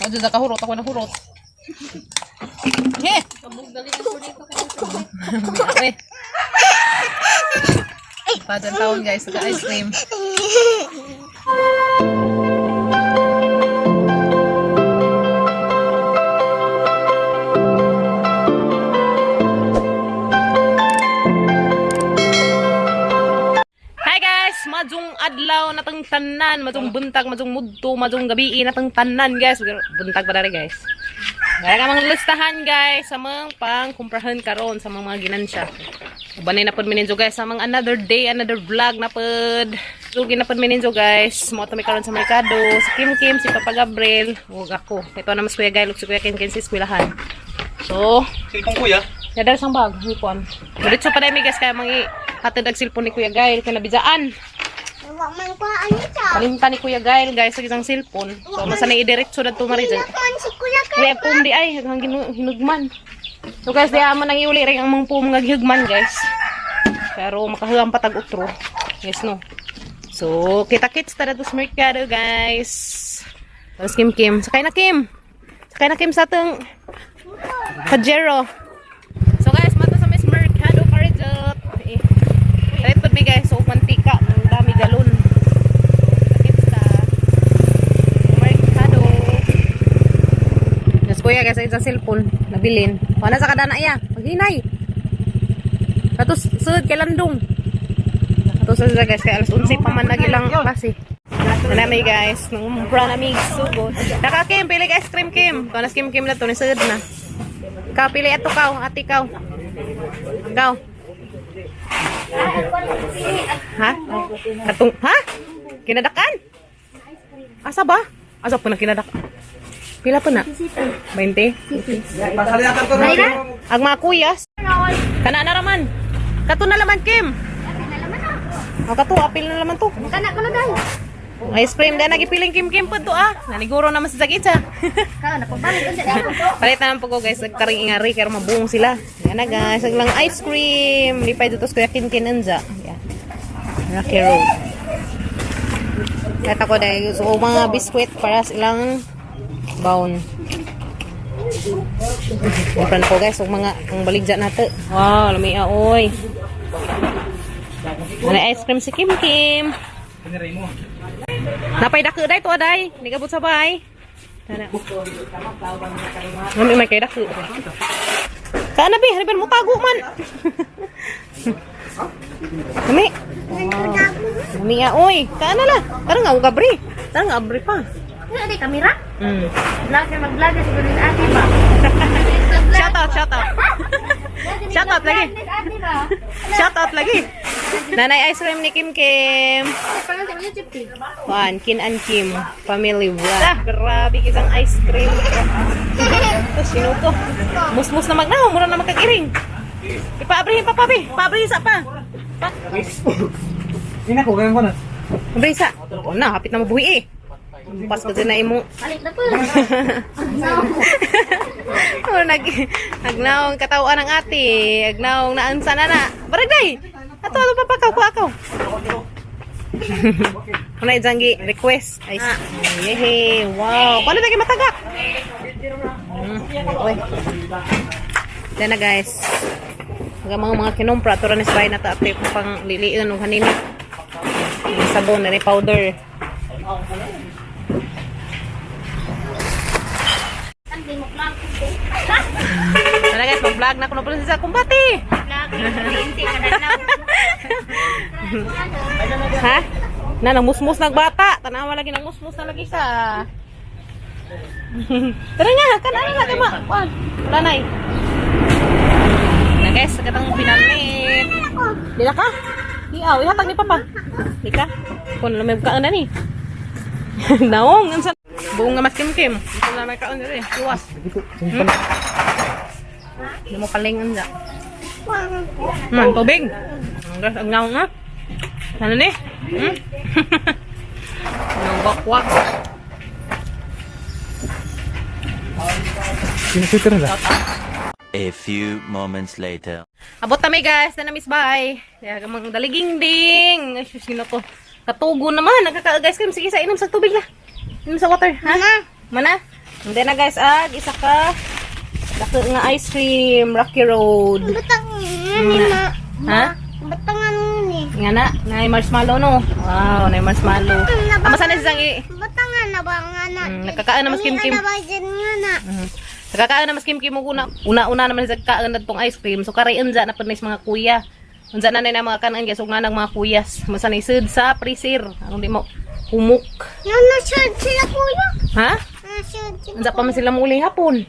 Aja sa kahurot ako na hurot. He. Eh. Pajan taon guys, sa ice cream. Majung adlaw natang tanan, majung buntag, majung mudto, majung gabi natang tanan guys. Buntag pa dari guys. Kaya ka mga listahan guys sa mga pang-kumprahan karon sa mga ginansya. Ubanay na pod mininjo guys sa mga another day, another vlog na pod. Lugi na pod mininjo guys. Mo to mi karon sa merkado, si Kim Kim, si Papa Gabriel, ug ako. Ito na mas Kuya Gail, si Kuya Ken Ken sis eskwelahan. So, silpong kuya. Yadal sang bag, hipon. Diretso pa dai mi guys kaya mangi hatid ang cellphone ni Kuya Gail kana bijaan. Kalimtan ni Kuya Gail guys sa isang cellphone. So masanay idiretso na tumari dyan. Kaya pum di ay hanggang hinugman. So guys di amo nang iuli rin ang mga pum nga gihugman guys. Pero makahuang patag utro. Yes no. So kita-kits tada to sa merkado guys. Tapos Kim Kim. Sakay na Kim. Sakay na Kim sa atong Pajero. So guys mato sa Miss Mercado Parijot. Right po mi guys. So mantika. Dami galon. Kuya guys, sa cellphone nabilin. Wala sa kadana ya. Maghinay. Katus sud kay landong. Katus sa guys kay alas 11 pa man nagilang klase. Nami guys, numpra na mi sugod. Naka Kim, pili ice cream Kim. Kanas Kim Kim na to ni sud na. Ikaw pili ato kaw, ati kaw. Ikaw. Ha? Katong ha? Kinadakan? Asa ba? Asa po na kinadakan? Pila po na? 20? Ang mga kuyas. Kana na raman. Kato na laman, Kim. O kato, apil na laman to. Kana ko na dahil. Ice cream dahil nagipiling Kim Kim po to ah. Naniguro naman sa Sagitsa. Kana na pabalik unsa dahil. Palit na po ko guys. Nagkaring ingari kaya mabuong sila. Yan na guys. Ang lang ice cream. Lipay dito sa kuya Kinkin Anza. Yan. Rocky Road. Kaya ako dahil. So mga biskwit para silang baon. Impran ko guys, mga ang baligja nato. Wow, lamia oy. Ano ice cream si Kim Kim. Napay dako day to aday, ni gabot sa bay. Tana. Nami may kay dako. Kana bi, hariban mo tago man. Nami. Lamia oy, kana la. Tara nga gabri. Tara nga abri pa. Ano di kamera? Vlog na mag-vlog sa gunin ate ba? Shout out, shout out. Shout out lagi. Shout out lagi. Nanay ice cream ni Kim Kim. Pangalan sa YouTube. Juan, Kin and Kim family vlog. Grabe isang ice cream. Tapos sino to? Musmus na magnaw, mura na magkagiring. Ipaabrihin pa pabi. Paabrihin sa pa. Ina ko ganyan ko na. Pabrisa. O na, hapit na mabuhi eh. Pas kasi na imo. Balik na po. Oh, nagnaong katawan ng ate. Agnaong naansa na na. Baragday. Ato papakaw ko ako. Ano ijangi request? Ay, yehe. Wow. Paano lagi matagak? Oy. Yan na guys. Mga kinumpra to ranis bay na ta ate pang liliin og hanini. Sabon na powder. Ano guys, mag-vlog na ako na pala sa kumbati. Ha? Na, namusmus nagbata. Tanawa lagi, namusmus na lagi sa. Tara nga, kanana na kama. Wala na eh. Na guys, katang pinamit. Di na ka? Iyaw, ihatag ni Papa. Di ka? Kung naman ka na ni. Naong, ansan. Buong nga mas kim-kim. Ito na may kaon dito eh. Iwas. Hindi mo palingan dyan. Tubig. Ang ngaw nga. Ano ni? Ang bakwak. Sinusito na. A few moments later. Abot kami guys. Na miss bye. Kaya gamang daliging ding. Ay, sino to? Katugo naman. Nagkaka-guys kayo. Sige sa inom sa tubig la. Inom sa water. Ha? Mana? And then na guys, isa ka dako nga ice cream, Rocky Road. Ha? Batangan ni. Nga na, na marshmallow no. Wow, na marshmallow. Amo sana siyang Batangan na ba nga na? nakakaan na mas kim-kim. Nakakaan na mas kim-kim mo una naman sa kaan na tong ice cream. So karayan dyan na pa mga kuya. Unsa na na mga kanan guys, ug nga ng mga kuyas. Masanay sud sa freezer. Ang di mo humok. Nasud sila kuya. Ha? Nasud sila. Unsa pa man sila muli hapon.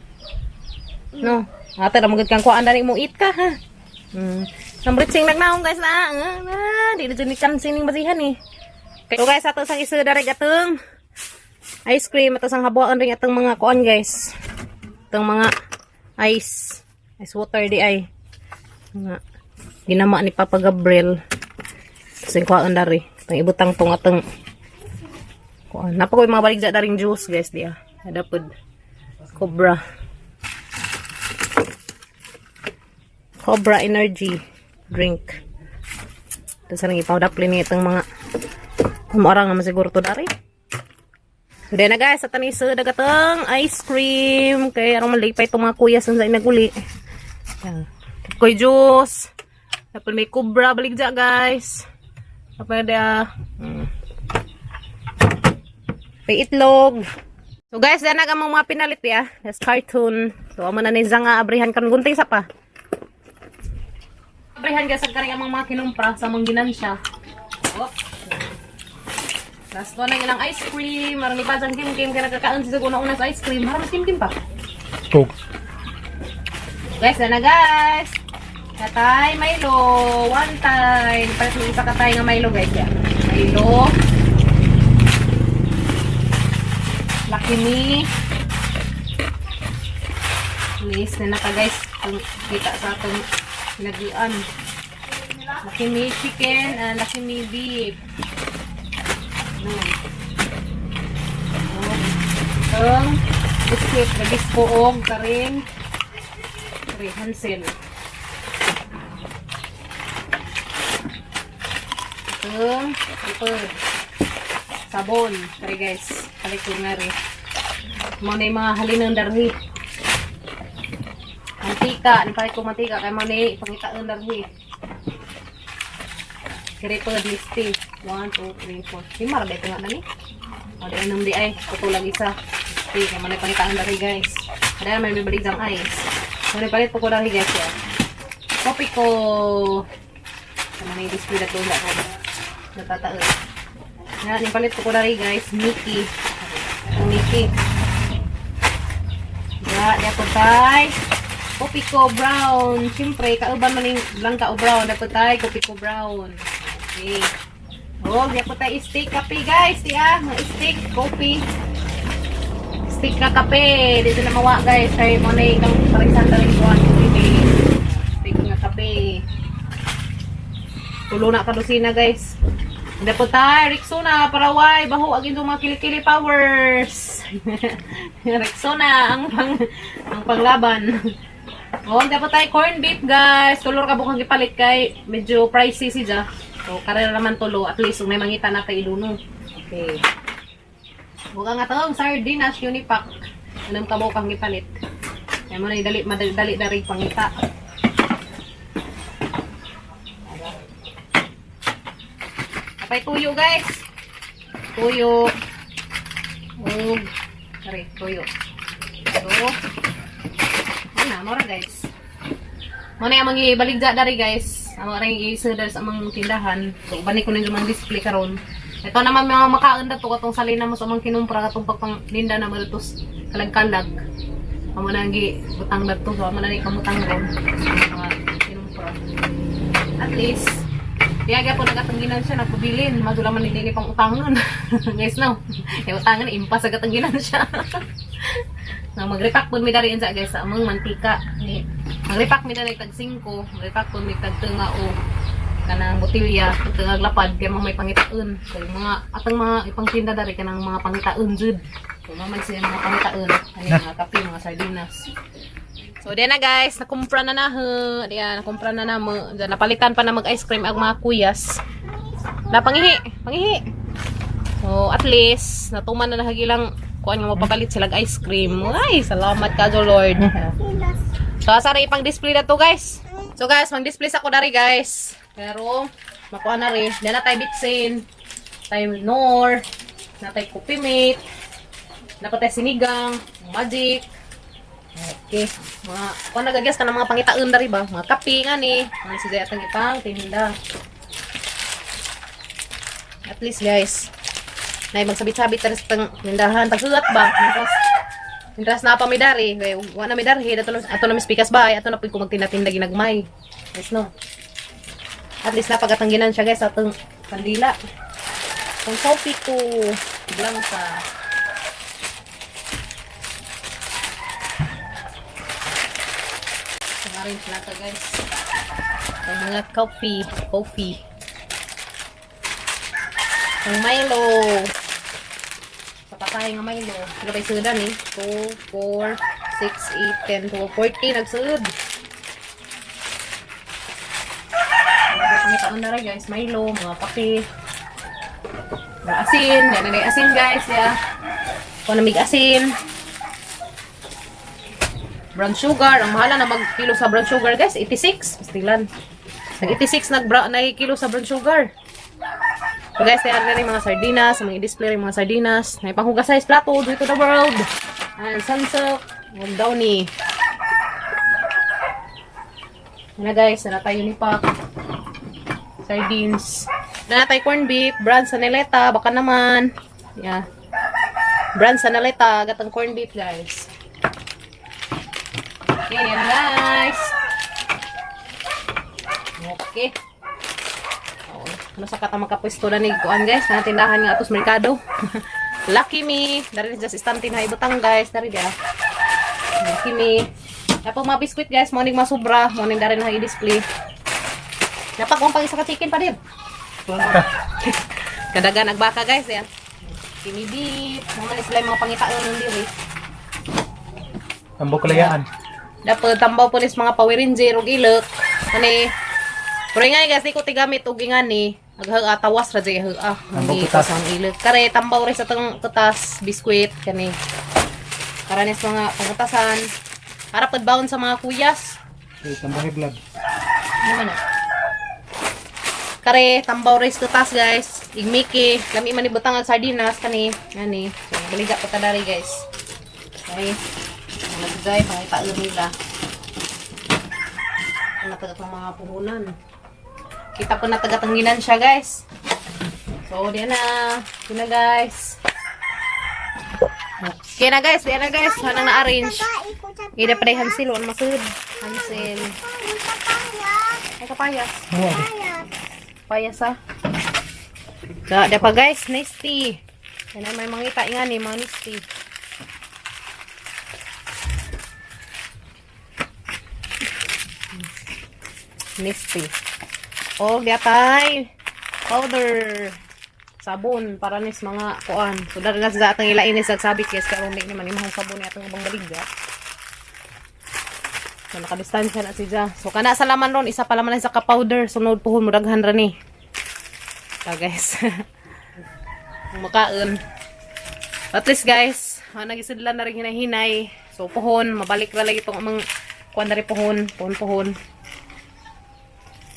No. Ata na magad kang kuan dani mo eat ka ha. Nambritsing nagnaong guys na. Di na dyan sining basihan eh. So guys, ato sang isa dari atong ice cream, ato sang habuan ring atong mga kuan guys. Atong mga ice water di ay. Nga ginama ni Papa Gabriel. Sing kuan dari. Pang ibutang tong atong kuan. Napa ko mga baligja daring juice guys di ah. Ada pod Cobra Energy drink. Tapos sarang ipawdapli ni itong mga orang naman siguro to dari. So na guys, sa taniso dagatong ice cream. Kaya arang malipay itong mga kuya sa naguli. Koy juice. Tapos may Cobra baligja guys. Tapos ada may itlog. So guys, dana ka mga pinalit ya. That's cartoon. So amo na ni Zanga abrihan kan gunting sa pa. Abrihan ka sa kari amang mga kinumpra sa mong ginansya. Oh. Last ko na ilang ice cream. Marami pa dyan kim-kim. Kaya nagkakaan siya una sa ice cream. Marami kim-kim pa. Oh. Guys, na guys. Katay Milo. One time. Parang isa katay nga Milo guys. Ya. Milo. Lucky Me. Please na naka guys. Kung kita sa atong pinagian. Lucky Me chicken and Lucky Me beef. Itong biscuit na bispoog karing Hansel. Itong ipod sabon kari guys kalikod nga rin mo na yung mga halinan darhi mantika nipalit ko mantika kaya mo na yung ipangitaan darhi kiri po listi 1, 2, 3, 4 lima rabay ko nga na ni o di anong di ay putulang isa listi kaya mo na ipangitaan darhi guys kaya may bibalik dang ice mo na ipalit po ko darhi guys ya kopi ko kaya mo na yung display na tunda ko natataon. Yan, ipalit ko dari guys, Mickey. Mickey. Ya, dapat tay. Kopi ko brown. Siyempre, kauban man yung blanca o brown. Dapat tay, kopi ko brown. Okay. Oh, dapat tay stick kape guys. Diya, stick, kopi. Stick na kape. Dito na mawa guys. Kaya mo na yung parisan tayo kuhan. Stick na kape. Tulo na kadusina guys. Dapat tayo, Rexona, paraway, baho, agin mga kilikili powers. Rexona, ang panglaban. O, dapat tayo, corn beef, guys. Tulor ka bukang ipalit kay, medyo pricey siya. So, karera naman tulo, at least, may mangita na tayo iluno. Okay. Bukang nga itong sardinas, unipack. Anong ka bukang ipalit. Kaya mo na, madali na rin pangita. Apay tuyo guys. Tuyo. Oh. Sorry, tuyo. So. Ano, mora guys. Muna yung mga baligja dari guys. Amo ring i-order sa among tindahan. So bani ko na yung mga display karon. Ito naman mga makaon dato katong salina mo sa among kinumpra katong pagpanglinda na malutos kalag-kalag. Amo na gi butang dato so amo na ni kamutang ron. Mga kinumpra. At least diaga po nagatangginan siya, nagpabilin. Madula man hindi pang utangan. Guys, no? Yung utangan, impas nagatangginan siya. No, mag-repack po may dariin siya, guys, sa among mantika. Mag-repack may dariin tag 5. Mag-repack po may tag tunga o kanang botilya, tungag lapad, kaya may pangitaon. So, yung mga, atang mga ipangtinda dari, kanang mga pangitaon, jud. So, maman siya mga pangitaon. Ano yung mga kape, mga sardinas. So, diyan na guys, nakumpra na na. Diyan, nakumpra na na mo. Diyan, napalitan pa na mag-ice cream ang mga kuyas. Na, pangihi. So, at least, natuman na nahagilang kuan nga mapapalit sila og ice cream. Ay, salamat ka do Lord. So asa ra ipang display na to guys. So guys, mang-display sa ko dari guys. Pero makuha na rin. Diyan na tayo bitsin. Tayo nor. Na tayo coffee mate. Na pa tayo sinigang. Magic. Okay. Mga kuha nagagas ka ng mga pangitaon dari ba? Mga kape nga ni. Mga si Zayat ang ipang tinda. At least guys. Na magsabit-sabit tayo sa tindahan. Tagsulat ba? Intras na pa mi dari. Wala na mi dari. Ato na mi speakers ba? Ato na po kung magtinda-tinda ginagmay. Yes, no? At least napagtangginan siya guys atong kandila. Kung sopi ko blanca. Orange na to guys. Ang mga coffee. Ang Milo. Papatay nga Milo. Sila ba sudan eh? 2, 4, 6, 8, 10, 12, 14. Nagsud. Pangitaon na rin guys. Milo, mga kape. Mga asin. Yan na asin guys. Yeah. Kung namig asin. Brown sugar. Ang mahala na mag-kilo sa brown sugar guys. 86. Pastilan. Nag-86 nag-kilo sa brown sugar. So guys, tayo na rin mga sardinas. Mga i-display rin mga sardinas. May panghugas size plato. Due to the world. And sunsilk. Huwag downy. Yan na guys. Na tayo ni Pak. Sardines. Na tayo corn beef. Brand Saneleta. Baka naman. Yeah. Brand Saneleta. Gatang corn beef guys. Okay, yan guys. Okay. Ano sa kata magkapwesto na ni kuan guys. Na tindahan nga atos merkado. Lucky me. Dari just istantin ha ibutang guys. Dari dia. Lucky me. Tapos mga biskuit guys. Morning masubra. Morning dari na i-display. Dapat kong pang isa ka chicken pa din. Kadagan nagbaka guys yan. Kimi beef. Mga sila yung mga pangitaon ng diri. Tambo kalayaan. Dapat tambaw po nis mga Power Ranger ug ilok. Kani. Pero nga guys, di ko tigamit og ingani. Agha tawas ra jay ha. Hindi ko sang ilok. Kare tambaw rin sa tang tutas biskuit kani. Karanes mga pangutasan. Para pagbaon sa mga kuyas. Okay, tambo vlog. Ano man? Kare tambaw rin sa tutas guys. Igmiki, lami man ibutang ang sardinas kani. Ngani. So baliga pa ta dari guys. Okay. Nagday pangitaon nila. Natagat ng mga puhunan. Kita po natagatanginan siya guys. So diyan na. Diyan na guys. Okay na guys. Diyan na guys. Hanang na-arrange. Ida pa rin Hansel. Ano masud? Hansel. Ay kapayas. Kapayas ha. So diyan pa guys. Nasty. Yan ay may mga ita ni mga nasty. Nasty. Oh, diatay. Powder. Sabon para nis mga kuan. So dari na sa atang ilain sa sabit yes kay unik naman imong sabon ni atong ubang baligya. So nakadistansya na siya. So kana sa laman ron isa pa laman sa ka powder sunod puhon mo daghan ra ni. So guys. Makaon. At least guys, nagisidlan na rin hinahinay. So puhon, mabalik ra lagi itong amang kuan na rin puhon.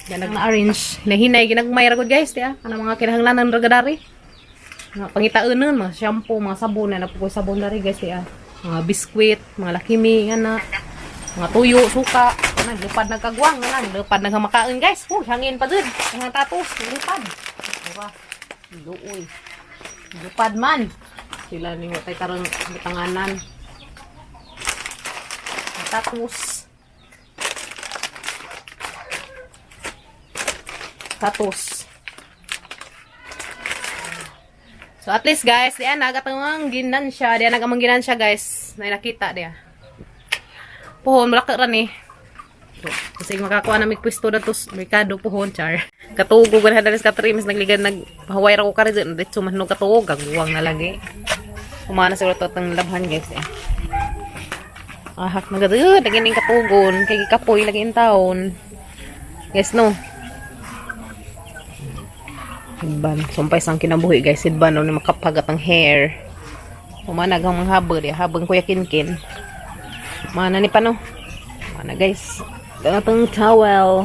Yan nag-arrange. Nahinay, ginagmay ragod guys. Ya. Ano mga kinahanglanan ragadari. Mga pangitaunan, mga shampoo, mga sabon. Na napukoy sabon dari guys. Ya. Mga biskuit, mga lakimi, yan mga tuyo, suka. Yan, lupad nagkagwang. Lupad nagkamakain guys. Hangin pa dun. Ang tatos, lupad. Diba? Luoy. Lupad man. Sila ni watay karang bitanganan. Tatos. So at least guys, diyan nagatang ginansya, diyan nagamang ginansya guys. Na nakita dia. Pohon malaka ra ni. Kasi makakuha na mig pwesto na to merkado pohon char. Katugo gan hadalis ka trimis nagligan nagpahaway ra ko kare dito manog katuog gagwang na lagi. Kumana siguro to tang labhan guys. Ahak nagadud dagining katugon kay kapoy lagi in taon. Yes no. Sidban. Sumpay sang kinabuhi guys. Sidban. Ano ni makapagat ang hair. Umanag ang mga habo dia, habang Kuya Kinkin. Mana ni pano? Mana guys? Datang towel.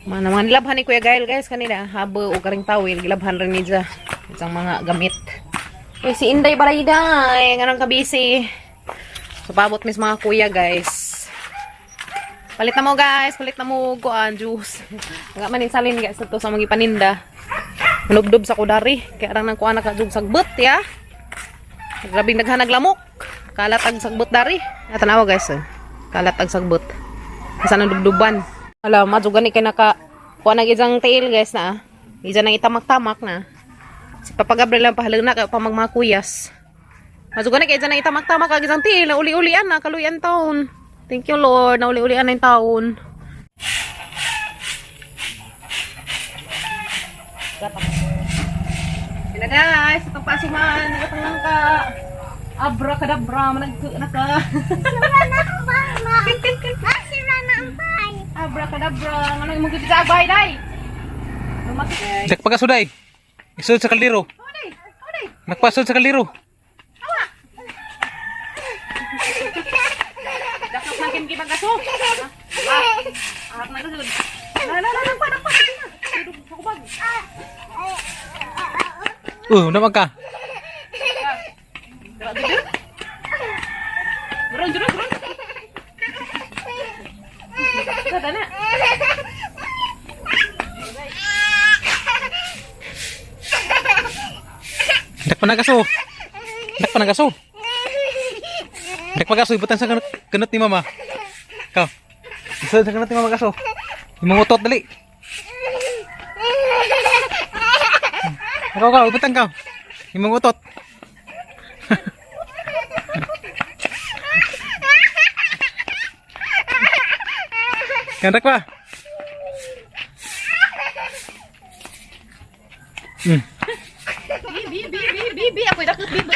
Mana mga nilabhan ni Kuya Gael guys kanina, habo o karing towel gilabhan rin niya. Isang mga gamit. Eh si Inday Barayday, nganong kabisi. So pabot mis mga kuya guys. Palit na mo guys, palit na mo kuan juice. Nga manin salin guys ito sa mga paninda. Manubdob sa kudari. Kaya rang nang kuha nakajug sagbot, ya. Grabing naghanag lamok. Kalatag sagbot dari. At tanawa guys, kalatag sagbot. Kasi nang dubduban. Alam, madjugan ni kay naka kuha nag isang tail guys na. Isa nang itamak-tamak na. Si Papa Gabriel lang pahalang na kaya pa magmakuyas. Madjugan ni kay isa nang itamak-tamak kag isang tail na uli-ulian na kaluyan taon. Thank you Lord, na uli-ulian na yung taon. Sila guys, itong pasiman, itong ka abracadabra, naka abracadabra, ano yung mga sa agbay, day? Dak pagasuday. Isod sa kaldero. Nagpasod sa kaldero. Dakot ng kimkibang kaso. Ahap na kasod. Nagpa. Sakubag. Naman ka. Gerong. Gada na. Dak panagaso. Dak pagaso ibutan sa kanot ni mama. Kau. Isod sa kanot ni mama kaso. Imong utot dali. Kau, ibutan kau. Imong utot. Kandak pa. Bibi, ako dakot bibi.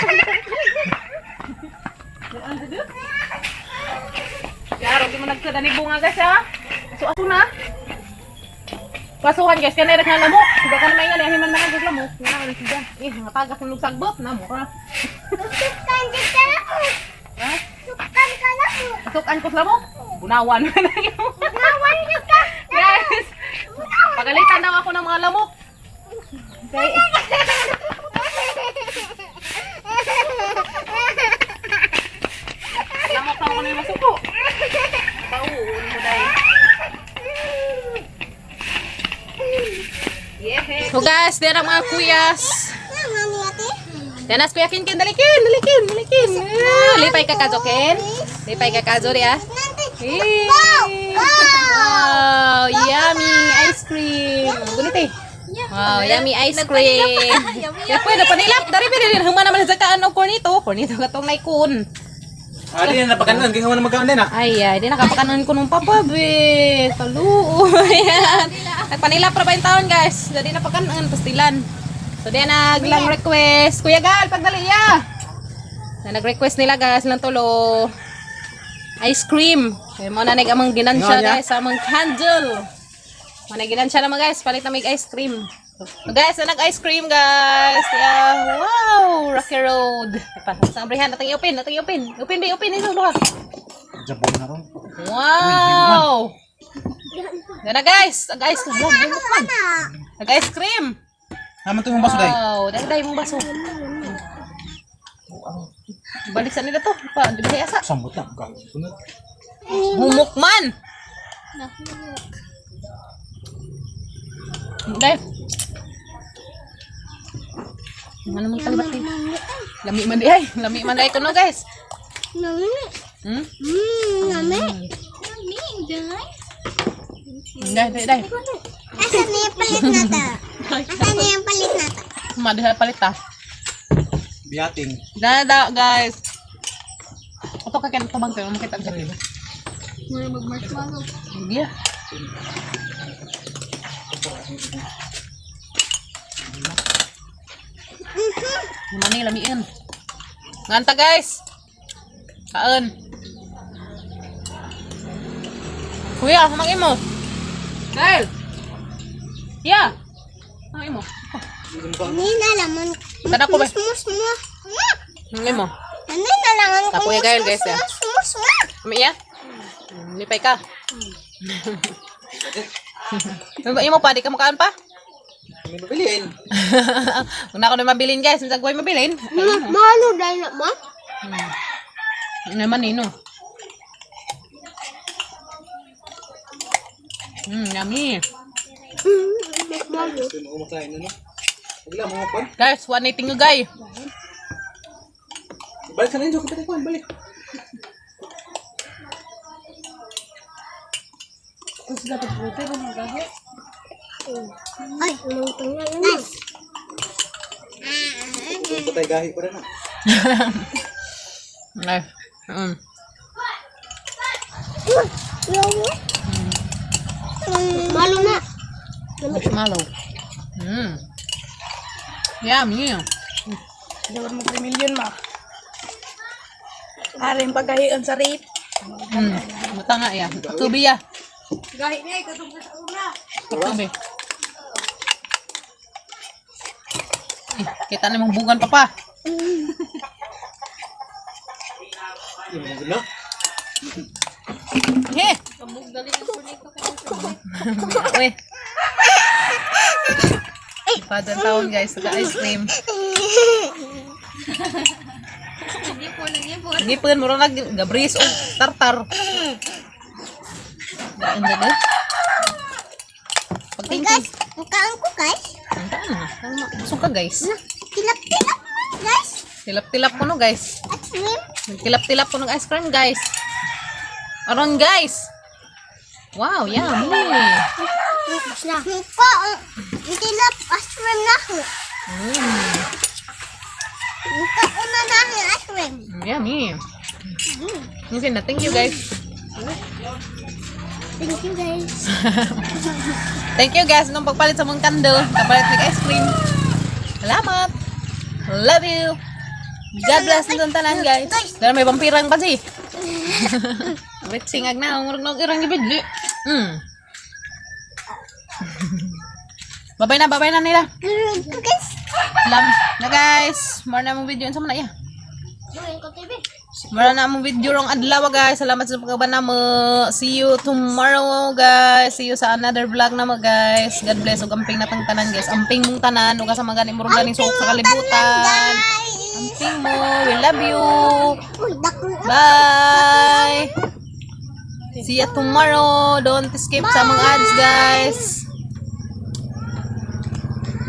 Yaro, di mo nagkada ni bunga guys ha. So aso na. Pasuhan guys, kanina nga lamok. Sudah ka na may yan, himan na nga lamok. Nga na siya. Nga tagas ng lugsagbot na mo ka. Sukan ka na po. Ha? Sukan ka na po. Asukan ko sa lamok. Bunawan. Nawan niyo ka. Guys, pagalitan daw ako ng mga lamok. Okay. Lamok na ako na yung masuko. Pauun mo dahil. So guys, diyan ang mga kuyas. Diyan as Kuya Kinkin, dalikin. Lipay ka kazo, Ken. Lipay ka kazo, dia. Wow, yummy ice cream. Gunit eh. Wow, yummy ice cream. Ya pwede panilap. Dari pwede humana naman sa kaano cornito. Cornito katong naikun. Di na napakanan kay nga magkaan din Ay, di nakapakanan ko nung papa, be. Kaluo. Ayan. Nagpanilap ra ba yung taon, guys? Jadi napakanan, pastilan. So, diyan naglang request. Kuya Gal, pagdali ya. Nag-request nila, guys, ng tulo. Ice cream. Kaya mo na nag-amang ginansya, guys, amang candle. Managinan siya naman guys, palit na may ice cream. So, guys, nag-ice cream guys. Yeah, wow, Rocky Road. Sabrihan, nating i-open. Open ito ka. Jabon na ron. Wow. Yan na guys, nag-ice cream. Nag-ice cream. Naman to yung baso day. Wow, dahil mong baso. Balik sa nila to. Di ba sa? Sambot na. Sunod. Humukman. Dahil. Ano mong talbat eh? Lami man ay. Lami man ay ko no guys. Nami. Hmm? Nami. Dahil. Asan na yung palit na ta? Asan na yung palit na ta? Madahal palit ah. Biyating. Dada guys. Ito ka kaya tabang tayo. Makita ang sarili. Muna mag-marshmallow. Hindi ah. Mani lamiin. Nganta guys. Kaon. Kuya, hamangin mo. Dahil. Yeah. Hamangin mo. Hindi na lamon. Tanak ko ba? Mus. Hindi mo. Ano na lang ang Tapo ya guys ya. mus. Umiya? Lipay ka. Yung mo pa, di ka makaan pa? May mabilin. Una ko na mabilin guys, hindi ko mabilin. Malo dahil na ma. Ano naman nino? Yummy. Malo. Ito mo kumakain na no. Bigla mo kon. Guys, one eating you guys. Balik sa ninyo, kapatid ko, balik. Ay, lumutang na yun. Nice. Ito tayo gahi pa rin na. Ay. Malo na. Marshmallow. Yummy. Dapat mo 3 million ma. Aring pagkahian sa rate. Mata nga ya. Tubi ya. Gahi niya, katong sa una. Tubi. Kita na mong bungan pa. Yung mga gula. He. Uy. Padang taon guys, sa ice cream. Ngipon mo rin gabris o tartar. Ang ganda. Pagtingin. Mukaan ko guys. Suka guys. Tilap-tilap guys. Tilap-tilap ko no guys. At swim. Tilap-tilap ko ng ice cream guys. Aron guys. Wow, yummy. Muka, tilap at swim na ako. Muka una na ako at swim. Yummy. Okay na, thank you guys. Thank you guys. Thank you guys nung pagpalit sa mong candle. Kapalit ng ice cream. Salamat. Love you. God bless nung tanan guys. Pero may vampirang pa si. Wait, singag na. Ngurag irang ibigli. Babay na nila. Guys. Salam na guys. More na mong video. Ano sa mga na iya? Doon ko TV. Mara na among video rong adlaw guys. Salamat sa pagkabana mo. See you tomorrow guys. See you sa another vlog na mo guys. God bless ug amping natang tanan guys. Amping mong tanan ug sa mga ganing murong ganing suok sa kalibutan. Amping mo. We love you. Uy, dako. Bye. See you tomorrow. Don't skip sa mga ads guys.